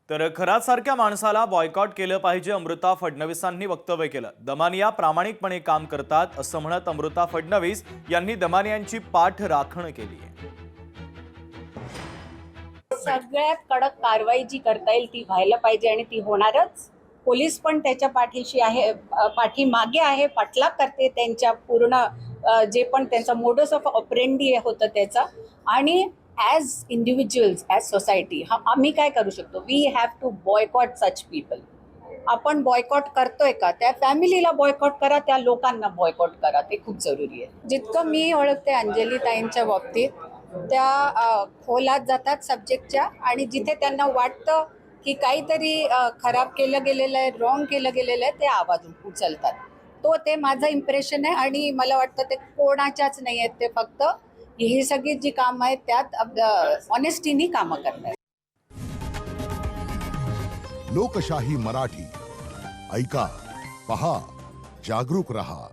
तर खरातसारख्या माणसाला बॉयकॉट केलं पाहिजे, अमृता फडणवीसांनी वक्तव्य केलं। दमानिया प्रामाणिकपणे काम करतात असं म्हणत अमृता फडणवीस यांनी दमानियांची पाठ राखण केली आहे। सगळ्यात कडक कारवाई जी करता येईल ती व्हायला पाहिजे आणि ती होणारच। पोलीस पण त्याच्या पाठीशी आहे, पाठीमागे आहे, पाठलाग करते त्यांच्या पूर्ण जे पण त्यांचा मोडस ऑफ ऑपरेंडी होतं त्याचा। आणि ॲज इंडिव्हिज्युअल्स, ॲज सोसायटी आम्ही काय करू शकतो? We have to boycott such people. आपण बॉयकॉट करतोय का? त्या फॅमिलीला बॉयकॉट करा, त्या लोकांना बॉयकॉट करा, ते खूप जरुरी आहे। जितकं मी ओळखते अंजली ताईंच्या बाबतीत, त्या खोलात जातात सब्जेक्टच्या आणि जिथे त्यांना वाटतं की काहीतरी खराब केलं गेलेलं आहे, रॉंग केलं गेलेलं आहे, ते आवाज उचलतात। ते माझं इम्प्रेशन आहे आणि मला वाटतं ते कोणाच्याच नाही आहेत, ते फक्त ही सगळी जी कामं आहेत त्यात ऑनेस्टीनी कामं करतात। लोकशाही मराठी ऐका, पहा, जागरूक रहा।